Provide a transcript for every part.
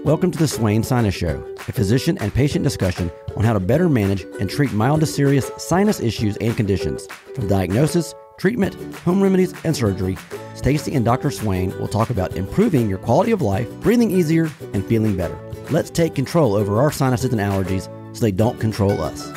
Welcome to the Swain Sinus Show, a physician and patient discussion on how to better manage and treat mild to serious sinus issues and conditions. From diagnosis, treatment, home remedies, and surgery, Stacy and Dr. Swain will talk about improving your quality of life, breathing easier, and feeling better. Let's take control over our sinuses and allergies so they don't control us.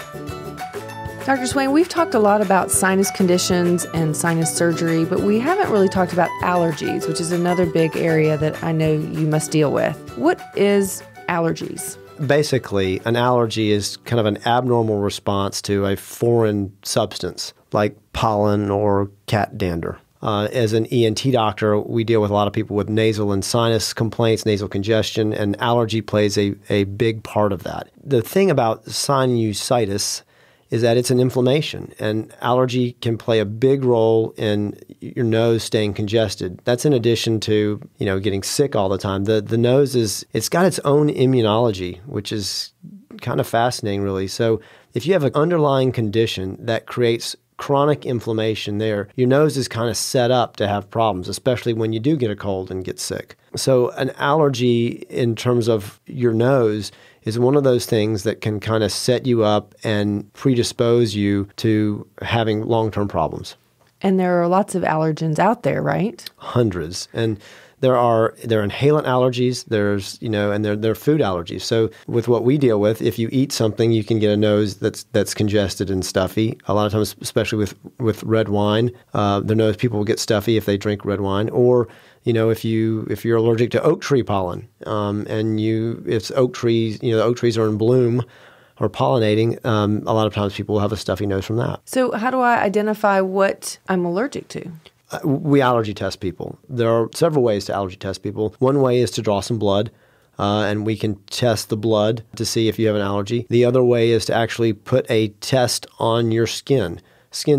Dr. Swain, we've talked a lot about sinus conditions and sinus surgery, but we haven't really talked about allergies, which is another big area that I know you must deal with. What is allergies? Basically, an allergy is kind of an abnormal response to a foreign substance like pollen or cat dander. As an ENT doctor, we deal with a lot of people with nasal and sinus complaints, nasal congestion, and allergy plays a big part of that. The thing about sinusitis is that it's an inflammation, and allergy can play a big role in your nose staying congested. That's in addition to, getting sick all the time. The nose it's got its own immunology, which is kind of fascinating, really. So if you have an underlying condition that creates chronic inflammation there, your nose is kind of set up to have problems, especially when you do get a cold and get sick. So an allergy in terms of your nose is one of those things that can kind of set you up and predispose you to having long-term problems. And there are lots of allergens out there, right? Hundreds. And there are inhalant allergies, and there are food allergies. So with what we deal with, if you eat something, you can get a nose that's congested and stuffy. A lot of times, especially with red wine, people will get stuffy if they drink red wine. Or if you're allergic to oak tree pollen, it's oak trees, the oak trees are in bloom or pollinating, a lot of times people will have a stuffy nose from that. So how do I identify what I'm allergic to? We allergy test people. There are several ways to allergy test people. One way is to draw some blood, and we can test the blood to see if you have an allergy. The other way is to actually put a test on your skin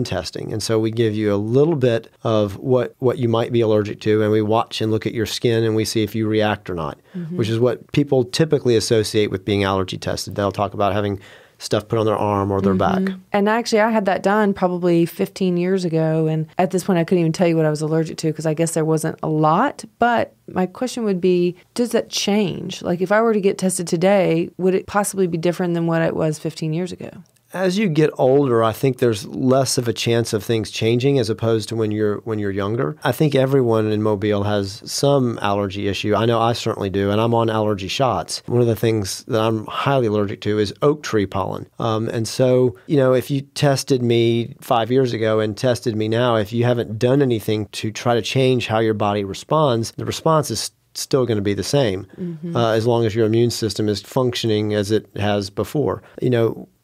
testing. And so we give you a little bit of what you might be allergic to, and we watch and look at your skin, and we see if you react or not, which is what people typically associate with being allergy tested. They'll talk about having stuff put on their arm or their back. And actually, I had that done probably 15 years ago, and at this point, I couldn't even tell you what I was allergic to because I guess there wasn't a lot. But my question would be, does that change? Like, if I were to get tested today, would it possibly be different than what it was 15 years ago? As you get older, I think there's less of a chance of things changing as opposed to when you're younger. I think everyone in Mobile has some allergy issue. I know I certainly do, and I'm on allergy shots. One of the things that I'm highly allergic to is oak tree pollen. And so, if you tested me 5 years ago and tested me now, if you haven't done anything to try to change how your body responds, the response is still going to be the same as long as your immune system is functioning as it has before.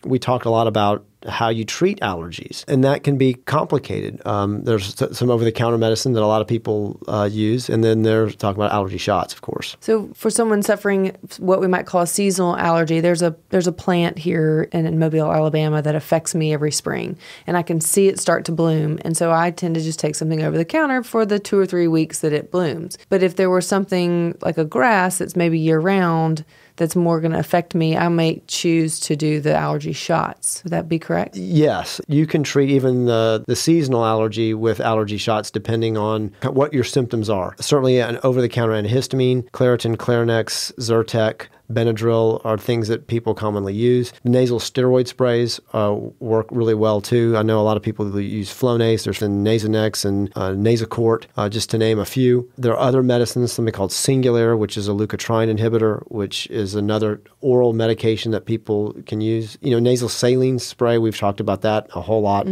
We talked a lot about how you treat allergies, and that can be complicated. There's some over-the-counter medicine that a lot of people use, and then they're talking about allergy shots, of course. So for someone suffering what we might call a seasonal allergy, there's a plant here in Mobile, Alabama that affects me every spring, and I can see it start to bloom, and so I tend to just take something over the counter for the 2 or 3 weeks that it blooms. But if there were something like a grass that's maybe year-round that's more going to affect me, I might choose to do the allergy shots. Would that be correct? Yes. You can treat even the seasonal allergy with allergy shots depending on what your symptoms are. Certainly an over-the-counter antihistamine, Claritin, Clarinex, Zyrtec, Benadryl are things that people commonly use. Nasal steroid sprays work really well too. I know a lot of people who use Flonase. There's Nasonex and Nasacort, just to name a few. There are other medicines, something called Singulair, which is a leukotriene inhibitor, which is another oral medication that people can use. Nasal saline spray, we've talked about that a whole lot,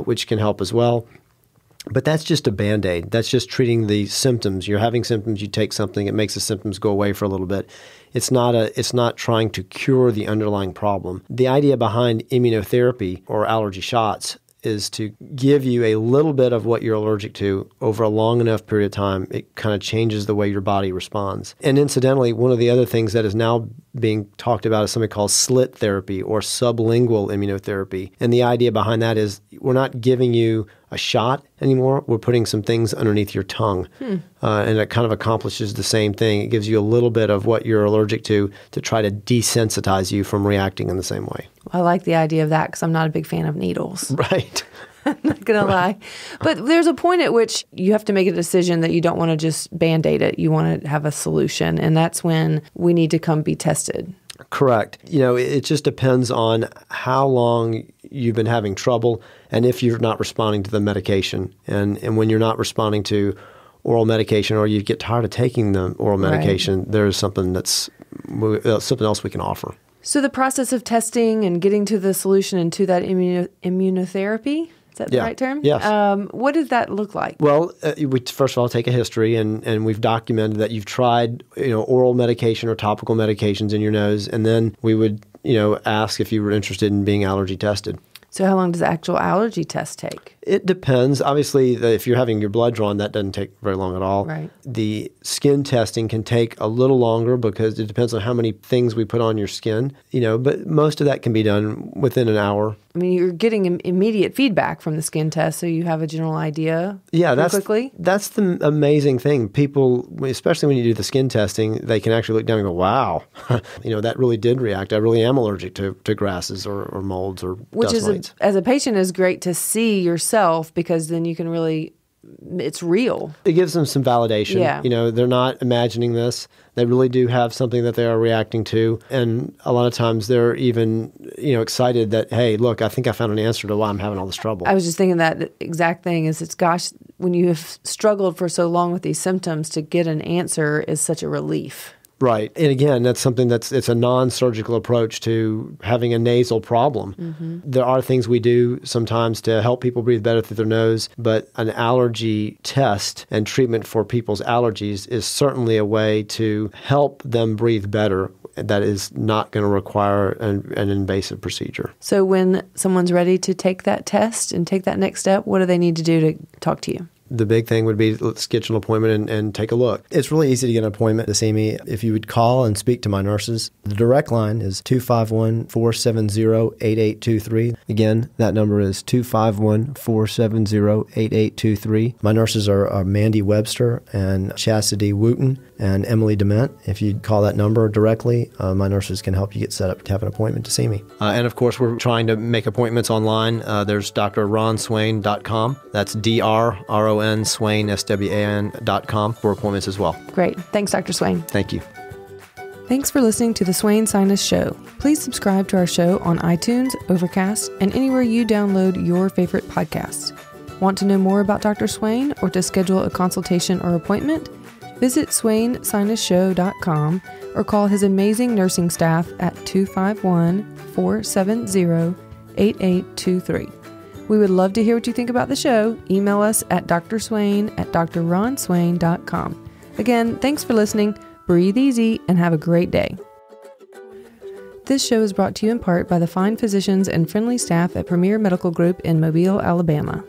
which can help as well. But that's just a Band-Aid. That's just treating the symptoms. You're having symptoms, you take something, it makes the symptoms go away for a little bit. It's not trying to cure the underlying problem. The idea behind immunotherapy or allergy shots is to give you a little bit of what you're allergic to over a long enough period of time. It kind of changes the way your body responds. And incidentally, one of the other things that is now being talked about is something called slit therapy or sublingual immunotherapy. And the idea behind that is we're not giving you a shot anymore. We're putting some things underneath your tongue. And it kind of accomplishes the same thing. It gives you a little bit of what you're allergic to try to desensitize you from reacting in the same way. I like the idea of that because I'm not a big fan of needles. Right. I'm not going to lie. But there's a point at which you have to make a decision that you don't want to just Band-Aid it. You want to have a solution. And that's when we need to come be tested. Correct. It just depends on how long you've been having trouble and if you're not responding to the medication. And when you're not responding to oral medication or you get tired of taking the oral medication, there's something something else we can offer. So the process of testing and getting to the solution and to that immunotherapy, is that the right term? Yes. What does that look like? Well, we first of all take a history, and we've documented that you've tried, oral medication or topical medications in your nose, and then we would, ask if you were interested in being allergy tested. So how long does the actual allergy test take? It depends. Obviously, if you're having your blood drawn, that doesn't take very long at all. Right. The skin testing can take a little longer because it depends on how many things we put on your skin, but most of that can be done within an hour. I mean, you're getting immediate feedback from the skin test, so you have a general idea quickly? That's the amazing thing. People, especially when you do the skin testing, they can actually look down and go, wow, that really did react. I really am allergic to grasses or molds or dust mites. As a patient, is great to see yourself because then you can really, it's real. It gives them some validation. Yeah. They're not imagining this. They really do have something that they are reacting to. And a lot of times they're even, excited that, hey, look, I think I found an answer to why I'm having all this trouble. I was just thinking that exact thing is when you have struggled for so long with these symptoms, to get an answer is such a relief. Right. And again, that's something it's a non-surgical approach to having a nasal problem. Mm-hmm. There are things we do sometimes to help people breathe better through their nose, but an allergy test and treatment for people's allergies is certainly a way to help them breathe better. That is not going to require an invasive procedure. So when someone's ready to take that test and take that next step, what do they need to do to talk to you? The big thing would be let's schedule an appointment and take a look. It's really easy to get an appointment to see me if you would call and speak to my nurses. The direct line is 251-470-8823. Again, that number is 251-470-8823. My nurses are Mandy Webster and Chastity Wooten and Emily Dement. If you call that number directly, my nurses can help you get set up to have an appointment to see me. And of course, we're trying to make appointments online. There's drronswain.com. That's DRRON Swain, SWAN.com for appointments as well. Great. Thanks, Dr. Swain. Thank you. Thanks for listening to the Swain Sinus Show. Please subscribe to our show on iTunes, Overcast, and anywhere you download your favorite podcasts. Want to know more about Dr. Swain or to schedule a consultation or appointment? Visit SwainSinusShow.com or call his amazing nursing staff at 251-470-8823. We would love to hear what you think about the show. Email us at drswain@drronswain.com. Again, thanks for listening. Breathe easy and have a great day. This show is brought to you in part by the fine physicians and friendly staff at Premier Medical Group in Mobile, Alabama.